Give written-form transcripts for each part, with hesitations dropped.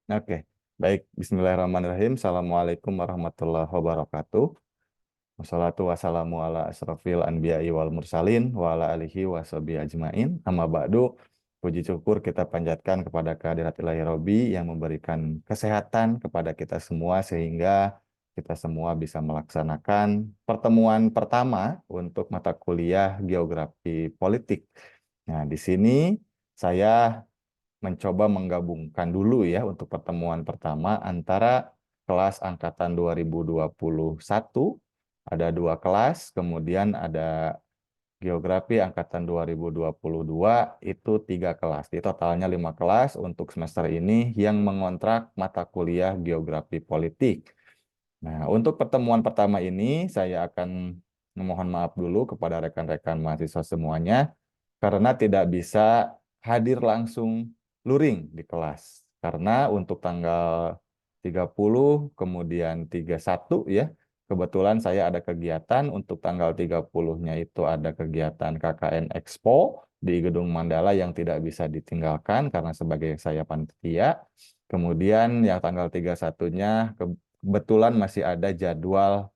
Oke, baik. Bismillahirrahmanirrahim. Assalamualaikum warahmatullahi wabarakatuh. Wassalatu wassalamu ala asrofil anbiya'i wal mursalin wa ala alihi wa sahbihi ajmain. Amma ba'du, puji syukur kita panjatkan kepada kehadirat Ilahi Robbi yang memberikan kesehatan kepada kita semua sehingga kita semua bisa melaksanakan pertemuan pertama untuk mata kuliah Geografi Politik. Nah, di sini saya mencoba menggabungkan dulu ya untuk pertemuan pertama antara kelas angkatan 2021, ada 2 kelas, kemudian ada geografi angkatan 2022, itu 3 kelas. Di totalnya 5 kelas untuk semester ini yang mengontrak mata kuliah geografi politik. Nah, untuk pertemuan pertama ini saya akan memohon maaf dulu kepada rekan-rekan mahasiswa semuanya karena tidak bisa hadir langsung luring di kelas. Karena untuk tanggal 30 kemudian 31 ya, kebetulan saya ada kegiatan untuk tanggal 30-nya itu ada kegiatan KKN Expo di Gedung Mandala yang tidak bisa ditinggalkan karena sebagai saya panitia. Kemudian yang tanggal 31-nya kebetulan masih ada jadwal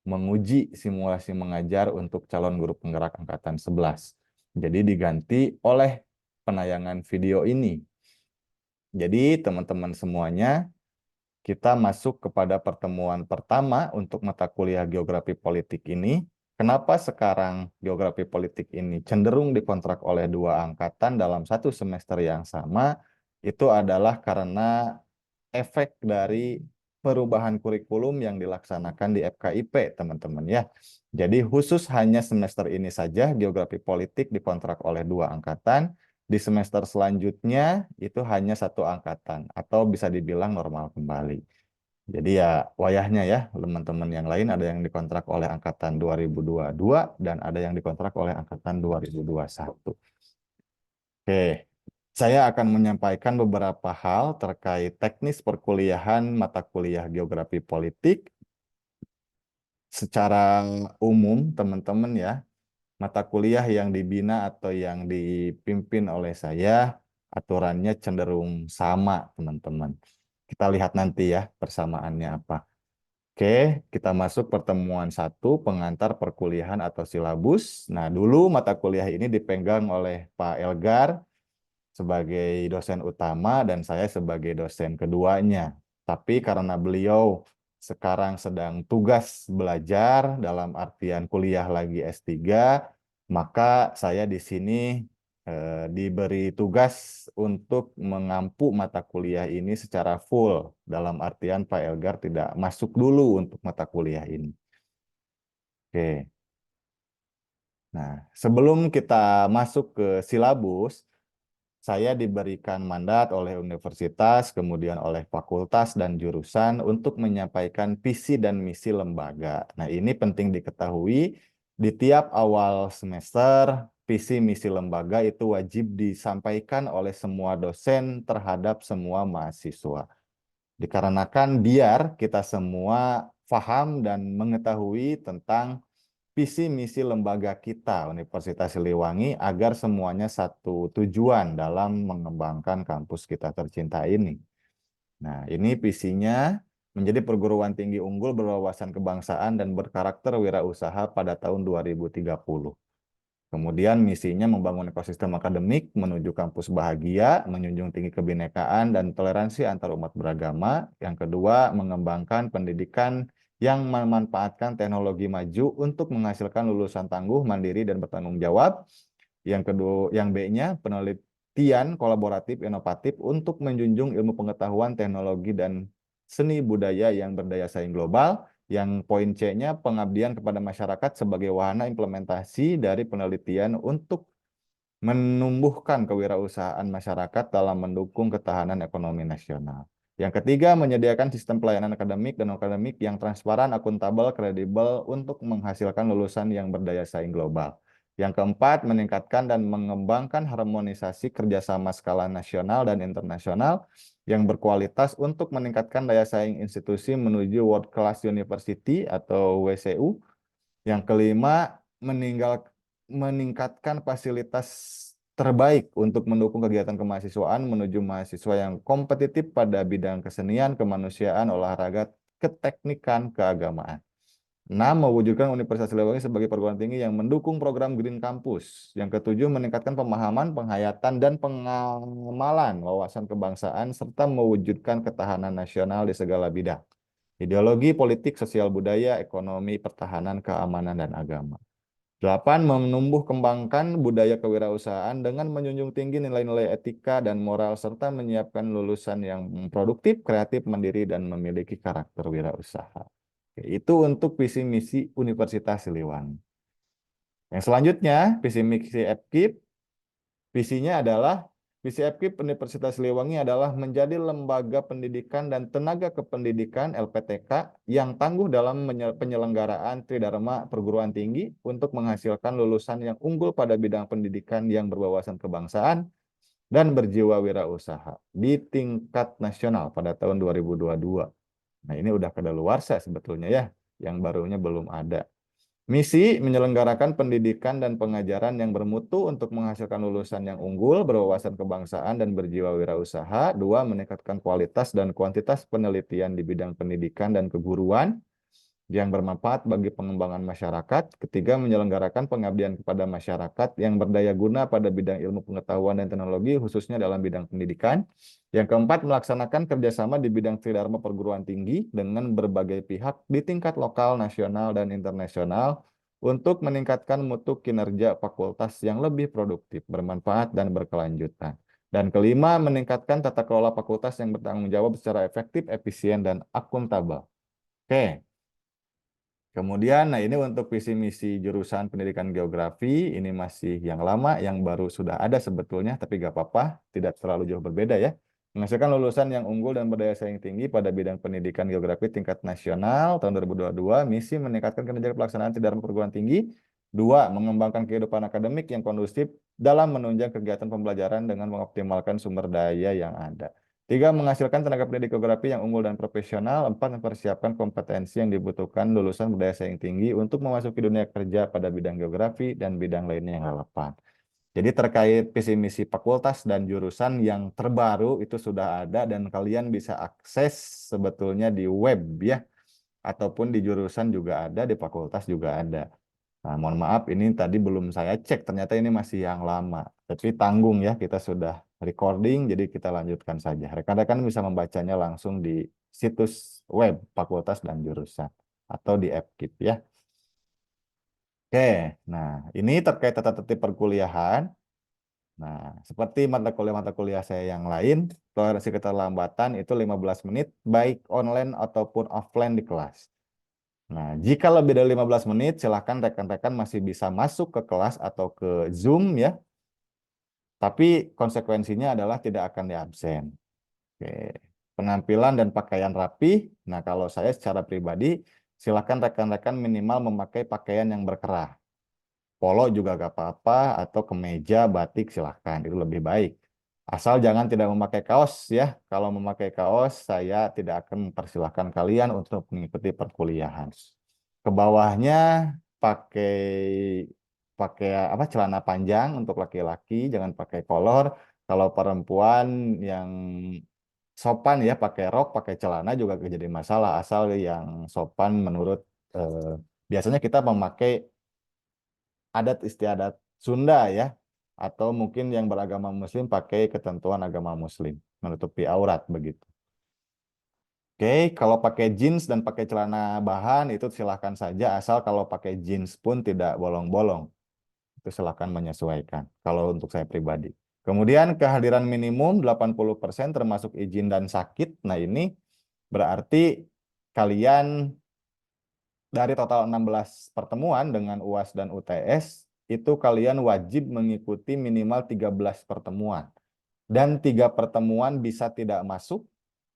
menguji simulasi mengajar untuk calon guru penggerak angkatan 11. Jadi diganti oleh penayangan video ini. Jadi teman-teman semuanya, kita masuk kepada pertemuan pertama untuk mata kuliah geografi politik ini. Kenapa sekarang geografi politik ini cenderung dikontrak oleh 2 angkatan dalam 1 semester yang sama? Itu adalah karena efek dari perubahan kurikulum yang dilaksanakan di FKIP, teman-teman ya. Jadi khusus hanya semester ini saja geografi politik dikontrak oleh 2 angkatan. Di semester selanjutnya itu hanya 1 angkatan atau bisa dibilang normal kembali. Jadi ya wayahnya ya teman-teman yang lain ada yang dikontrak oleh angkatan 2022 dan ada yang dikontrak oleh angkatan 2021. Oke, saya akan menyampaikan beberapa hal terkait teknis perkuliahan mata kuliah geografi politik. Secara umum, teman-teman ya, mata kuliah yang dibina atau yang dipimpin oleh saya, aturannya cenderung sama, teman-teman. Kita lihat nanti ya persamaannya apa. Oke, kita masuk pertemuan 1, pengantar perkuliahan atau silabus. Nah, dulu mata kuliah ini dipegang oleh Pak Elgar sebagai dosen utama dan saya sebagai dosen keduanya. Tapi karena beliau sekarang sedang tugas belajar dalam artian kuliah lagi S3, maka saya di sini diberi tugas untuk mengampu mata kuliah ini secara full. Dalam artian Pak Elgar tidak masuk dulu untuk mata kuliah ini. Oke. Nah, sebelum kita masuk ke silabus, saya diberikan mandat oleh universitas, kemudian oleh fakultas dan jurusan untuk menyampaikan visi dan misi lembaga. Nah, ini penting diketahui di tiap awal semester, visi misi lembaga itu wajib disampaikan oleh semua dosen terhadap semua mahasiswa. Dikarenakan biar kita semua paham dan mengetahui tentang visi misi lembaga kita Universitas Siliwangi agar semuanya satu tujuan dalam mengembangkan kampus kita tercinta ini. Nah, ini visinya menjadi perguruan tinggi unggul berwawasan kebangsaan dan berkarakter wirausaha pada tahun 2030. Kemudian misinya membangun ekosistem akademik menuju kampus bahagia, menjunjung tinggi kebinekaan dan toleransi antar umat beragama. Yang kedua, mengembangkan pendidikan yang memanfaatkan teknologi maju untuk menghasilkan lulusan tangguh, mandiri, dan bertanggung jawab. Yang kedua, yang B-nya, penelitian kolaboratif inovatif untuk menjunjung ilmu pengetahuan, teknologi, dan seni budaya yang berdaya saing global. Yang poin C-nya, pengabdian kepada masyarakat sebagai wahana implementasi dari penelitian untuk menumbuhkan kewirausahaan masyarakat dalam mendukung ketahanan ekonomi nasional. Yang ketiga, menyediakan sistem pelayanan akademik dan akademik yang transparan, akuntabel, kredibel untuk menghasilkan lulusan yang berdaya saing global. Yang keempat, meningkatkan dan mengembangkan harmonisasi kerjasama skala nasional dan internasional yang berkualitas untuk meningkatkan daya saing institusi menuju World Class University atau WCU. Yang kelima, meningkatkan fasilitas terbaik untuk mendukung kegiatan kemahasiswaan menuju mahasiswa yang kompetitif pada bidang kesenian, kemanusiaan, olahraga, keteknikan, keagamaan. 6. Mewujudkan Universitas Siliwangi sebagai perguruan tinggi yang mendukung program Green Campus. Yang ketujuh, meningkatkan pemahaman, penghayatan, dan pengamalan wawasan kebangsaan, serta mewujudkan ketahanan nasional di segala bidang. Ideologi, politik, sosial budaya, ekonomi, pertahanan, keamanan, dan agama. 8. Menumbuh kembangkan budaya kewirausahaan dengan menjunjung tinggi nilai-nilai etika dan moral, serta menyiapkan lulusan yang produktif, kreatif, mandiri, dan memiliki karakter wirausaha. Itu untuk visi misi Universitas Siliwangi. Yang selanjutnya, visi misi FKIP. Visinya adalah, visi FKIP Universitas Siliwangi adalah menjadi lembaga pendidikan dan tenaga kependidikan LPTK yang tangguh dalam penyelenggaraan tridharma perguruan tinggi untuk menghasilkan lulusan yang unggul pada bidang pendidikan yang berwawasan kebangsaan dan berjiwa wirausaha di tingkat nasional pada tahun 2022. Nah, ini udah kedaluarsa sebetulnya ya, yang barunya belum ada. Misi menyelenggarakan pendidikan dan pengajaran yang bermutu untuk menghasilkan lulusan yang unggul, berwawasan kebangsaan, dan berjiwa wirausaha. 2. Meningkatkan kualitas dan kuantitas penelitian di bidang pendidikan dan keguruan yang bermanfaat bagi pengembangan masyarakat. 3. Menyelenggarakan pengabdian kepada masyarakat yang berdaya guna pada bidang ilmu pengetahuan dan teknologi, khususnya dalam bidang pendidikan. Yang keempat, melaksanakan kerjasama di bidang tridharma perguruan tinggi dengan berbagai pihak di tingkat lokal, nasional, dan internasional untuk meningkatkan mutu kinerja fakultas yang lebih produktif, bermanfaat, dan berkelanjutan. Dan kelima, meningkatkan tata kelola fakultas yang bertanggung jawab secara efektif, efisien, dan akuntabel. Oke. Kemudian, nah ini untuk visi misi jurusan pendidikan geografi, ini masih yang lama, yang baru sudah ada sebetulnya, tapi gak apa-apa, tidak terlalu jauh berbeda ya. Menghasilkan lulusan yang unggul dan berdaya saing tinggi pada bidang pendidikan geografi tingkat nasional tahun 2022, misi meningkatkan kinerja pelaksanaan tridharma perguruan tinggi. 2. Mengembangkan kehidupan akademik yang kondusif dalam menunjang kegiatan pembelajaran dengan mengoptimalkan sumber daya yang ada. 3. Menghasilkan tenaga pendidik geografi yang unggul dan profesional. 4. Mempersiapkan kompetensi yang dibutuhkan lulusan berdaya saing tinggi untuk memasuki dunia kerja pada bidang geografi dan bidang lainnya yang relevan. Jadi terkait visi misi fakultas dan jurusan yang terbaru itu sudah ada dan kalian bisa akses sebetulnya di web ya. Ataupun di jurusan juga ada, di fakultas juga ada. Nah, mohon maaf ini tadi belum saya cek, ternyata ini masih yang lama. Tapi tanggung ya, kita sudah recording, jadi kita lanjutkan saja. Rekan-rekan bisa membacanya langsung di situs web fakultas dan jurusan atau di FKIP ya. Oke, nah ini terkait tata tertib perkuliahan. Nah, seperti mata kuliah saya yang lain, toleransi keterlambatan itu 15 menit, baik online ataupun offline di kelas. Nah, jika lebih dari 15 menit, silakan rekan-rekan masih bisa masuk ke kelas atau ke Zoom ya. Tapi konsekuensinya adalah tidak akan diabsen. Oke. Penampilan dan pakaian rapi. Nah, kalau saya secara pribadi, silakan rekan-rekan minimal memakai pakaian yang berkerah. Polo juga gak apa-apa, atau kemeja, batik silakan. Itu lebih baik. Asal jangan tidak memakai kaos ya. Kalau memakai kaos, saya tidak akan mempersilahkan kalian untuk mengikuti perkuliahan. Ke bawahnya pakai pakai apa celana panjang untuk laki-laki, jangan pakai kolor. Kalau perempuan yang sopan ya pakai rok, pakai celana juga gak jadi masalah asal yang sopan menurut biasanya kita memakai adat istiadat Sunda ya atau mungkin yang beragama muslim pakai ketentuan agama muslim menutupi aurat begitu. Oke, kalau pakai jeans dan pakai celana bahan itu silahkan saja asal kalau pakai jeans pun tidak bolong-bolong. Itu silahkan menyesuaikan kalau untuk saya pribadi. Kemudian kehadiran minimum 80% termasuk izin dan sakit. Nah, ini berarti kalian dari total 16 pertemuan dengan UAS dan UTS, itu kalian wajib mengikuti minimal 13 pertemuan. Dan 3 pertemuan bisa tidak masuk,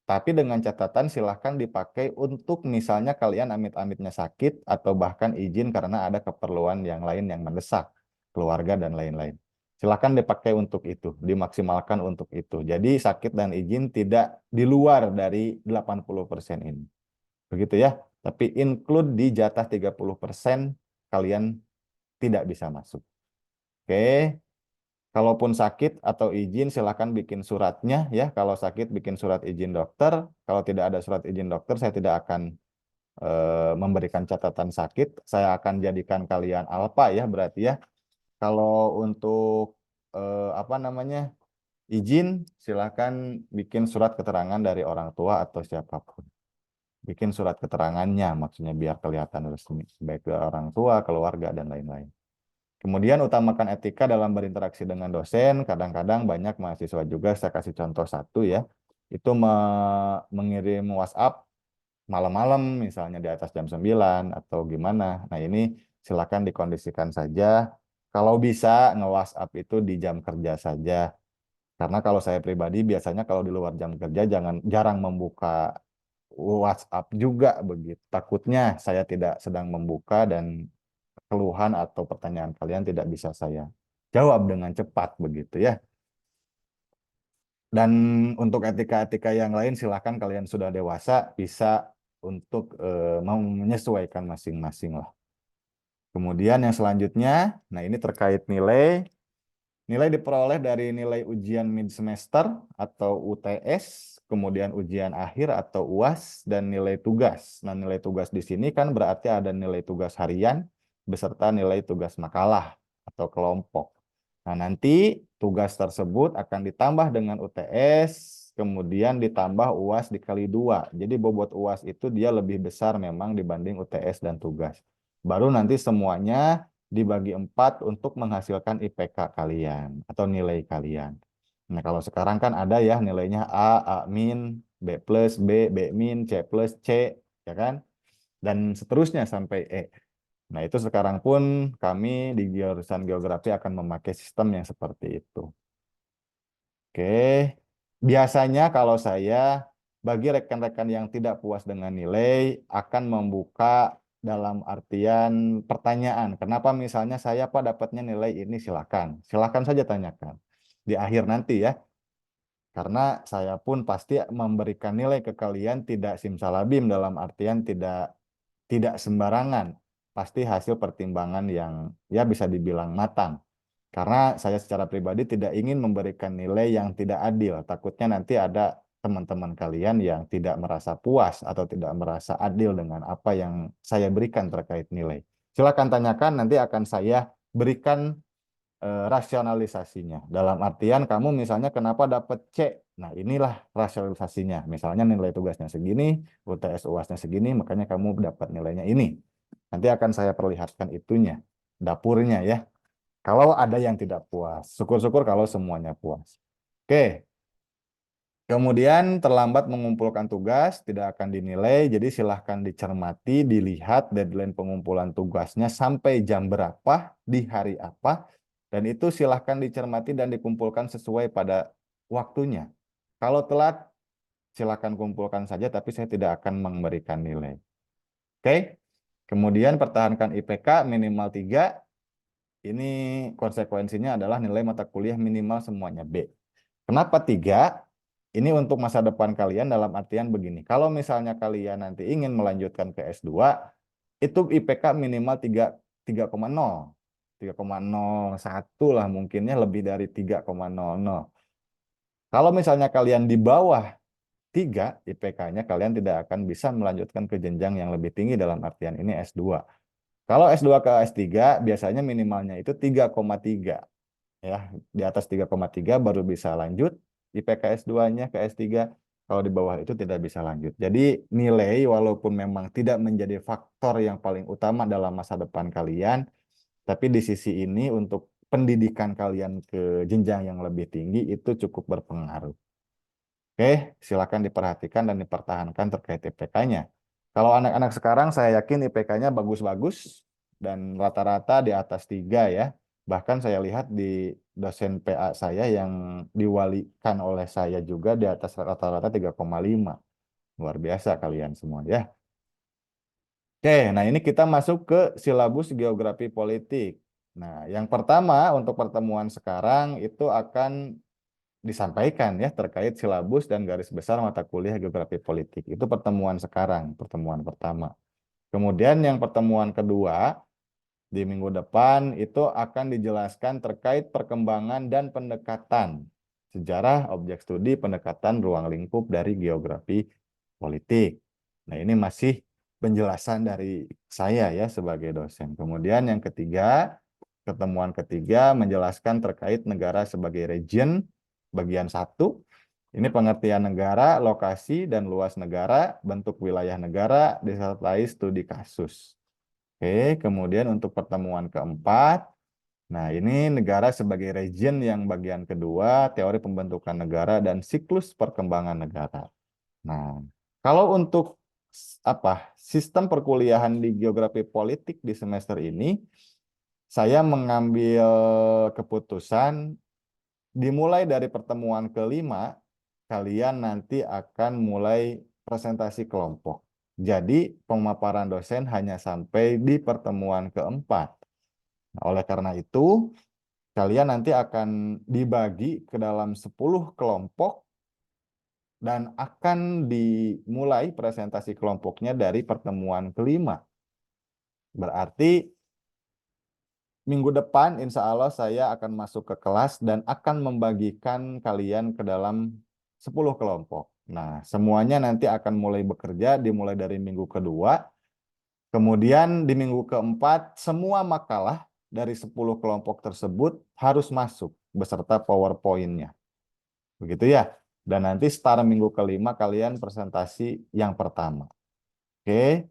tapi dengan catatan silahkan dipakai untuk misalnya kalian amit-amitnya sakit atau bahkan izin karena ada keperluan yang lain yang mendesak, keluarga dan lain-lain. Silahkan dipakai untuk itu, dimaksimalkan untuk itu. Jadi sakit dan izin tidak di luar dari 80% ini. Begitu ya. Tapi include di jatah 30% kalian tidak bisa masuk. Oke. Kalaupun sakit atau izin, silakan bikin suratnya ya. Kalau sakit bikin surat izin dokter. Kalau tidak ada surat izin dokter, saya tidak akan memberikan catatan sakit. Saya akan jadikan kalian alpa ya berarti ya. Kalau untuk apa namanya izin, silakan bikin surat keterangan dari orang tua atau siapapun. Bikin surat keterangannya, maksudnya biar kelihatan resmi, baik dari orang tua, keluarga, dan lain-lain. Kemudian utamakan etika dalam berinteraksi dengan dosen. Kadang-kadang banyak mahasiswa juga, saya kasih contoh satu ya, itu mengirim WhatsApp malam-malam, misalnya di atas jam 9 atau gimana. Nah ini silakan dikondisikan saja. Kalau bisa nge-WhatsApp itu di jam kerja saja. Karena kalau saya pribadi biasanya kalau di luar jam kerja jarang membuka WhatsApp juga begitu. Takutnya saya tidak sedang membuka dan keluhan atau pertanyaan kalian tidak bisa saya jawab dengan cepat begitu ya. Dan untuk etika-etika yang lain silakan kalian sudah dewasa bisa untuk menyesuaikan masing-masing lah. Kemudian yang selanjutnya, nah ini terkait nilai. Nilai diperoleh dari nilai ujian mid semester atau UTS, kemudian ujian akhir atau UAS, dan nilai tugas. Nah, nilai tugas di sini kan berarti ada nilai tugas harian beserta nilai tugas makalah atau kelompok. Nah, nanti tugas tersebut akan ditambah dengan UTS, kemudian ditambah UAS dikali 2. Jadi bobot UAS itu dia lebih besar memang dibanding UTS dan tugas. Baru nanti semuanya dibagi 4 untuk menghasilkan IPK kalian atau nilai kalian. Nah, kalau sekarang kan ada ya nilainya A min, B plus, B min, C plus, C, ya kan? Dan seterusnya sampai E. Nah, itu sekarang pun kami di jurusan geografi akan memakai sistem yang seperti itu. Oke, biasanya kalau saya bagi rekan-rekan yang tidak puas dengan nilai akan membuka dalam artian pertanyaan. Kenapa misalnya saya Pak dapatnya nilai ini silakan. Silakan saja tanyakan di akhir nanti ya. Karena saya pun pasti memberikan nilai ke kalian tidak simsalabim dalam artian tidak sembarangan. Pasti hasil pertimbangan yang ya bisa dibilang matang. Karena saya secara pribadi tidak ingin memberikan nilai yang tidak adil. Takutnya nanti ada teman-teman kalian yang tidak merasa puas atau tidak merasa adil dengan apa yang saya berikan terkait nilai. Silakan tanyakan, nanti akan saya berikan rasionalisasinya. Dalam artian kamu misalnya kenapa dapat C? Nah, inilah rasionalisasinya. Misalnya nilai tugasnya segini, UTS UASnya segini, makanya kamu dapat nilainya ini. Nanti akan saya perlihatkan itunya, dapurnya ya. Kalau ada yang tidak puas, syukur-syukur kalau semuanya puas. Oke, kemudian terlambat mengumpulkan tugas tidak akan dinilai, jadi silahkan dicermati, dilihat deadline pengumpulan tugasnya sampai jam berapa, di hari apa, dan itu silahkan dicermati dan dikumpulkan sesuai pada waktunya. Kalau telat, silahkan kumpulkan saja, tapi saya tidak akan memberikan nilai. Oke, kemudian pertahankan IPK minimal 3. Ini konsekuensinya adalah nilai mata kuliah minimal semuanya B. Kenapa 3? Ini untuk masa depan kalian dalam artian begini. Kalau misalnya kalian nanti ingin melanjutkan ke S2, itu IPK minimal 3,0. 3,01 lah mungkinnya lebih dari 3,00. Kalau misalnya kalian di bawah 3 IPK-nya, kalian tidak akan bisa melanjutkan ke jenjang yang lebih tinggi dalam artian ini S2. Kalau S2 ke S3 biasanya minimalnya itu 3,3 ya. Di atas 3,3 baru bisa lanjut IPK S2-nya ke S3. Kalau di bawah itu tidak bisa lanjut. Jadi nilai walaupun memang tidak menjadi faktor yang paling utama dalam masa depan kalian, tapi di sisi ini untuk pendidikan kalian ke jenjang yang lebih tinggi itu cukup berpengaruh. Oke, silakan diperhatikan dan dipertahankan terkait IPK-nya. Kalau anak-anak sekarang saya yakin IPK-nya bagus-bagus dan rata-rata di atas 3 ya. Bahkan saya lihat di dosen PA saya yang diwalikan oleh saya juga di atas rata-rata 3,5. Luar biasa kalian semua ya. Oke, nah ini kita masuk ke silabus geografi politik. Nah, yang pertama untuk pertemuan sekarang itu akan disampaikan ya terkait silabus dan garis besar mata kuliah geografi politik. Itu pertemuan sekarang, pertemuan pertama. Kemudian yang pertemuan kedua Di minggu depan itu akan dijelaskan terkait perkembangan dan pendekatan sejarah, objek studi, pendekatan ruang lingkup dari geografi politik. Nah, ini masih penjelasan dari saya ya sebagai dosen. Kemudian yang ketiga, pertemuan ketiga menjelaskan terkait negara sebagai region, bagian 1. Ini pengertian negara, lokasi dan luas negara, bentuk wilayah negara, disertai studi kasus. Oke, kemudian untuk pertemuan keempat, nah ini negara sebagai region yang bagian kedua, teori pembentukan negara dan siklus perkembangan negara. Nah, kalau untuk sistem perkuliahan di geografi politik di semester ini, saya mengambil keputusan dimulai dari pertemuan kelima, kalian nanti akan mulai presentasi kelompok. Jadi pemaparan dosen hanya sampai di pertemuan keempat. Nah, oleh karena itu, kalian nanti akan dibagi ke dalam 10 kelompok dan akan dimulai presentasi kelompoknya dari pertemuan kelima. Berarti minggu depan insya Allah saya akan masuk ke kelas dan akan membagikan kalian ke dalam 10 kelompok. Nah, semuanya nanti akan mulai bekerja dimulai dari minggu kedua. Kemudian di minggu keempat, semua makalah dari 10 kelompok tersebut harus masuk beserta PowerPoint-nya. Begitu ya. Dan nanti start minggu kelima kalian presentasi yang pertama. Oke.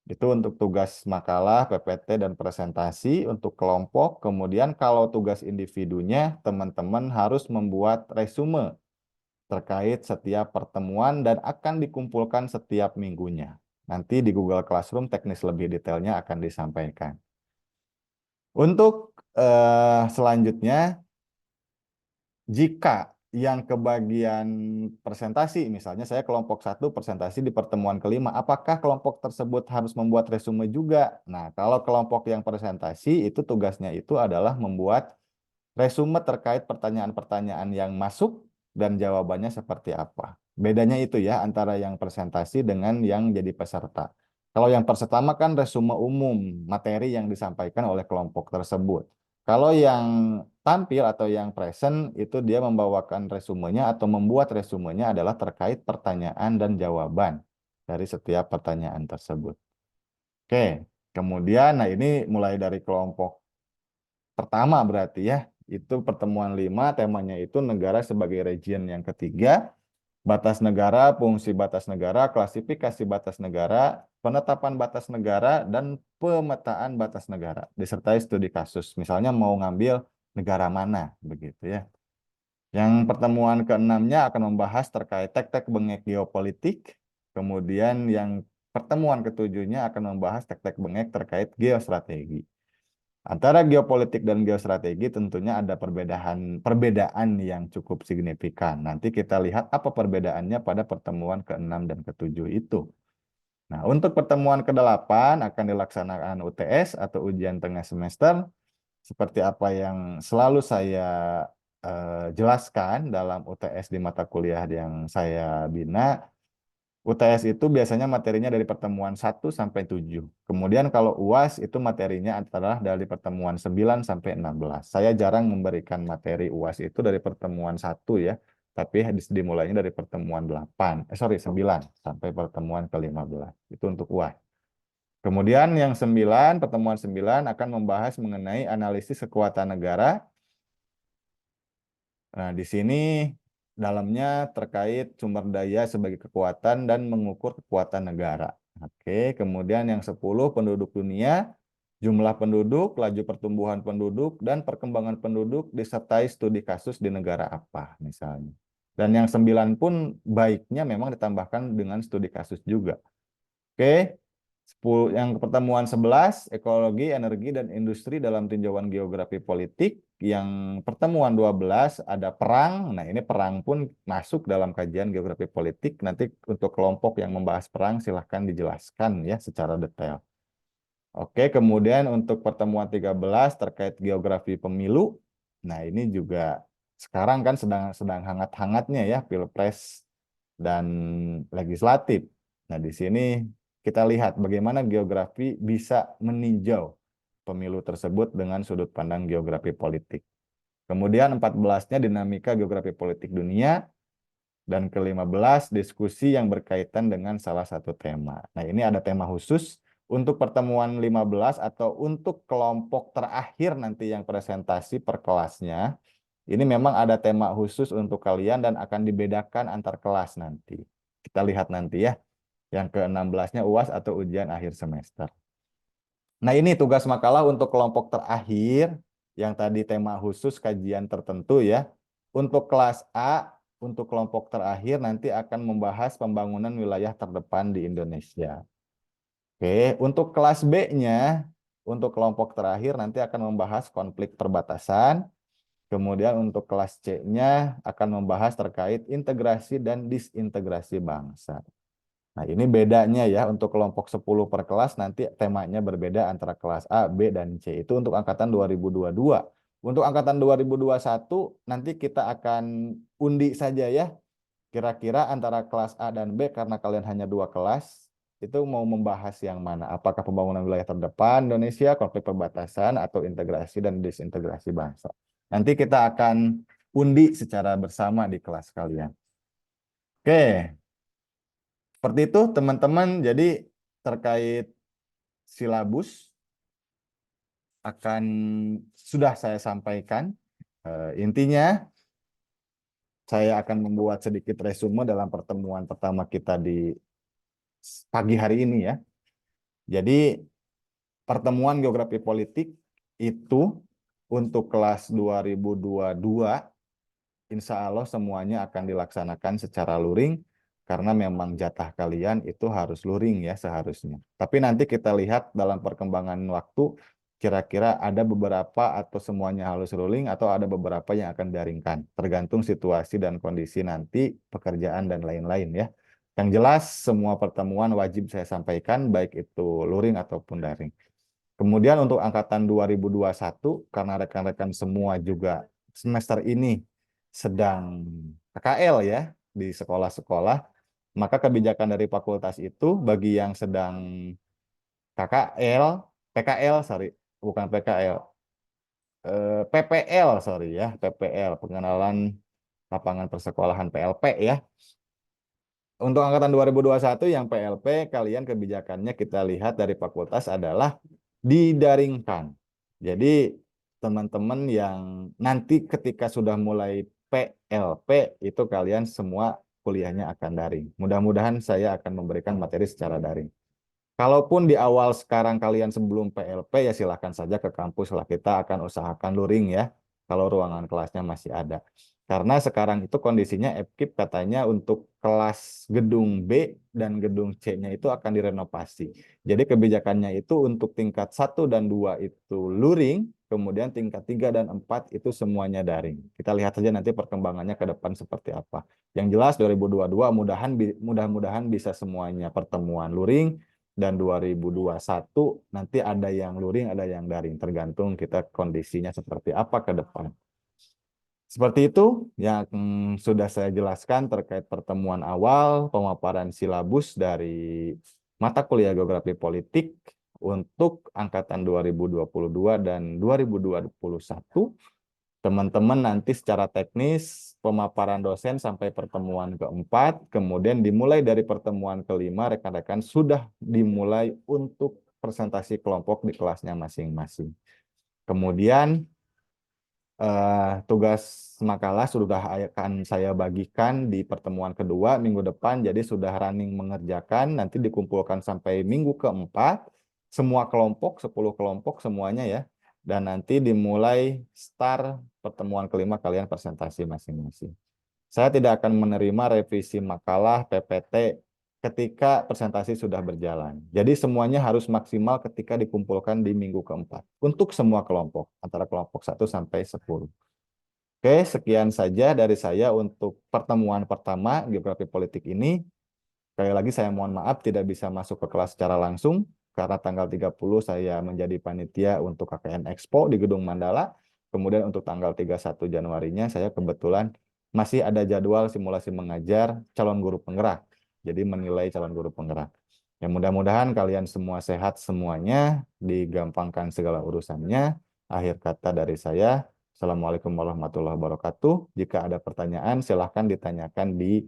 Itu untuk tugas makalah, PPT, dan presentasi untuk kelompok. Kemudian kalau tugas individunya, teman-teman harus membuat resume terkait setiap pertemuan dan akan dikumpulkan setiap minggunya. Nanti di Google Classroom teknis lebih detailnya akan disampaikan. Untuk selanjutnya, jika yang kebagian presentasi, misalnya saya kelompok 1 presentasi di pertemuan kelima, apakah kelompok tersebut harus membuat resume juga? Nah, kalau kelompok yang presentasi itu tugasnya itu adalah membuat resume terkait pertanyaan-pertanyaan yang masuk dan jawabannya seperti apa. Bedanya itu ya antara yang presentasi dengan yang jadi peserta. Kalau yang peserta kan resume umum, materi yang disampaikan oleh kelompok tersebut. Kalau yang tampil atau yang present itu dia membawakan resumenya atau membuat resumenya adalah terkait pertanyaan dan jawaban dari setiap pertanyaan tersebut. Oke, kemudian nah ini mulai dari kelompok pertama berarti ya, itu pertemuan 5 temanya itu negara sebagai region yang ketiga, batas negara, fungsi batas negara, klasifikasi batas negara, penetapan batas negara, dan pemetaan batas negara, disertai studi kasus. Misalnya mau ngambil negara mana, begitu ya. Yang pertemuan keenamnya akan membahas terkait tek-tek bengek geopolitik, kemudian yang pertemuan ketujuhnya akan membahas tek-tek bengek terkait geostrategi. Antara geopolitik dan geostrategi tentunya ada perbedaan yang cukup signifikan. Nanti kita lihat apa perbedaannya pada pertemuan ke-6 dan ke-7 itu. Nah, untuk pertemuan ke-8 akan dilaksanakan UTS atau ujian tengah semester. Seperti apa yang selalu saya jelaskan dalam UTS di mata kuliah yang saya bina. UTS itu biasanya materinya dari pertemuan 1 sampai 7. Kemudian kalau UAS itu materinya adalah dari pertemuan 9 sampai 16. Saya jarang memberikan materi UAS itu dari pertemuan 1 ya, tapi dimulainya dari pertemuan 9 sampai pertemuan ke-15. Itu untuk UAS. Kemudian yang 9, pertemuan 9 akan membahas mengenai analisis kekuatan negara. Nah, di sini dalamnya terkait sumber daya sebagai kekuatan dan mengukur kekuatan negara. Oke, kemudian yang 10 penduduk dunia, jumlah penduduk, laju pertumbuhan penduduk, dan perkembangan penduduk disertai studi kasus di negara apa misalnya. Dan yang 9 pun baiknya memang ditambahkan dengan studi kasus juga. Oke, yang pertemuan 11, ekologi, energi, dan industri dalam tinjauan geografi politik. Yang pertemuan 12 ada perang. Nah, ini perang pun masuk dalam kajian geografi politik. Nanti untuk kelompok yang membahas perang silahkan dijelaskan ya secara detail. Oke, kemudian untuk pertemuan 13 terkait geografi pemilu. Nah, ini juga sekarang kan sedang hangat-hangatnya ya Pilpres dan legislatif. Nah, di sini kita lihat bagaimana geografi bisa meninjau pemilu tersebut dengan sudut pandang geografi politik. Kemudian 14-nya dinamika geografi politik dunia. Dan ke-15 diskusi yang berkaitan dengan salah satu tema. Nah, ini ada tema khusus untuk pertemuan 15 atau untuk kelompok terakhir nanti yang presentasi per kelasnya. Ini memang ada tema khusus untuk kalian dan akan dibedakan antar kelas nanti. Kita lihat nanti ya. Yang ke-16-nya UAS atau ujian akhir semester. Nah, ini tugas makalah untuk kelompok terakhir yang tadi tema khusus kajian tertentu ya. Untuk kelas A, untuk kelompok terakhir nanti akan membahas pembangunan wilayah terdepan di Indonesia. Oke, untuk kelas B-nya, untuk kelompok terakhir nanti akan membahas konflik perbatasan. Kemudian untuk kelas C-nya akan membahas terkait integrasi dan disintegrasi bangsa. Nah, ini bedanya ya untuk kelompok 10 per kelas nanti temanya berbeda antara kelas A, B, dan C. Itu untuk angkatan 2022. Untuk angkatan 2021 nanti kita akan undi saja ya. Kira-kira antara kelas A dan B karena kalian hanya 2 kelas, itu mau membahas yang mana? Apakah pembangunan wilayah terdepan Indonesia, konflik perbatasan, atau integrasi dan disintegrasi bangsa? Nanti kita akan undi secara bersama di kelas kalian. Oke. Seperti itu teman-teman, jadi terkait silabus akan sudah saya sampaikan. Intinya saya akan membuat sedikit resume dalam pertemuan pertama kita di pagi hari ini ya. Jadi pertemuan geografi politik itu untuk kelas 2022 insya Allah semuanya akan dilaksanakan secara luring karena memang jatah kalian itu harus luring ya seharusnya. Tapi nanti kita lihat dalam perkembangan waktu kira-kira ada beberapa atau semuanya harus luring atau ada beberapa yang akan daringkan. Tergantung situasi dan kondisi nanti pekerjaan dan lain-lain ya. Yang jelas semua pertemuan wajib saya sampaikan baik itu luring ataupun daring. Kemudian untuk angkatan 2021 karena rekan-rekan semua juga semester ini sedang PKL ya di sekolah-sekolah, maka kebijakan dari fakultas itu bagi yang sedang PKL, sorry, bukan PKL, PPL, sorry ya, PPL, pengenalan lapangan persekolahan PLP ya. Untuk angkatan 2021 yang PLP, kalian kebijakannya kita lihat dari fakultas adalah didaringkan. Jadi teman-teman yang nanti ketika sudah mulai PLP itu kalian semua kuliahnya akan daring. Mudah-mudahan saya akan memberikan materi secara daring. Kalaupun di awal sekarang kalian sebelum PLP ya silahkan saja ke kampus lah. Kita akan usahakan luring ya. Kalau ruangan kelasnya masih ada. Karena sekarang itu kondisinya EPKIP katanya untuk kelas gedung B dan gedung C-nya itu akan direnovasi. Jadi kebijakannya itu untuk tingkat 1 dan 2 itu luring, kemudian tingkat 3 dan 4 itu semuanya daring. Kita lihat saja nanti perkembangannya ke depan seperti apa. Yang jelas 2022 mudah-mudahan bisa semuanya pertemuan luring, dan 2021 nanti ada yang luring, ada yang daring. Tergantung kita kondisinya seperti apa ke depan. Seperti itu yang sudah saya jelaskan terkait pertemuan awal, pemaparan silabus dari mata kuliah geografi politik untuk angkatan 2022 dan 2021. Teman-teman nanti secara teknis pemaparan dosen sampai pertemuan keempat, kemudian dimulai dari pertemuan kelima, rekan-rekan sudah dimulai untuk presentasi kelompok di kelasnya masing-masing. Kemudian tugas makalah sudah akan saya bagikan di pertemuan kedua minggu depan, jadi sudah running mengerjakan, nanti dikumpulkan sampai minggu keempat, semua kelompok, 10 kelompok semuanya ya, dan nanti dimulai start pertemuan kelima kalian presentasi masing-masing. Saya tidak akan menerima revisi makalah PPT ketika presentasi sudah berjalan. Jadi semuanya harus maksimal ketika dikumpulkan di minggu keempat. Untuk semua kelompok, antara kelompok 1 sampai 10. Oke, sekian saja dari saya untuk pertemuan pertama geografi politik ini. Sekali lagi saya mohon maaf tidak bisa masuk ke kelas secara langsung, karena tanggal 30 saya menjadi panitia untuk KKN Expo di Gedung Mandala. Kemudian untuk tanggal 31 Januarinya saya kebetulan masih ada jadwal simulasi mengajar calon guru penggerak. Jadi menilai calon guru penggerak. Ya mudah-mudahan kalian semua sehat semuanya, digampangkan segala urusannya. Akhir kata dari saya, Assalamualaikum warahmatullahi wabarakatuh. Jika ada pertanyaan, silahkan ditanyakan di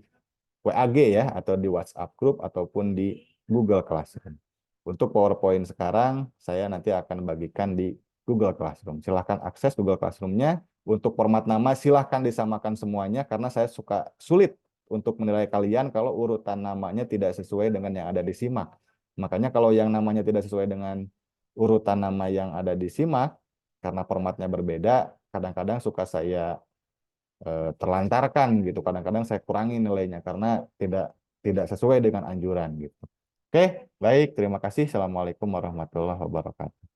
WAG ya, atau di WhatsApp group, ataupun di Google Classroom. Untuk PowerPoint sekarang, saya nanti akan bagikan di Google Classroom. Silahkan akses Google Classroom-nya. Untuk format nama, silahkan disamakan semuanya, karena saya suka sulit untuk menilai kalian kalau urutan namanya tidak sesuai dengan yang ada di SIMAK. Makanya kalau yang namanya tidak sesuai dengan urutan nama yang ada di SIMAK, karena formatnya berbeda, kadang-kadang suka saya terlantarkan gitu. Kadang-kadang saya kurangi nilainya karena tidak tidak sesuai dengan anjuran gitu. Oke, baik. Terima kasih. Assalamualaikum warahmatullahi wabarakatuh.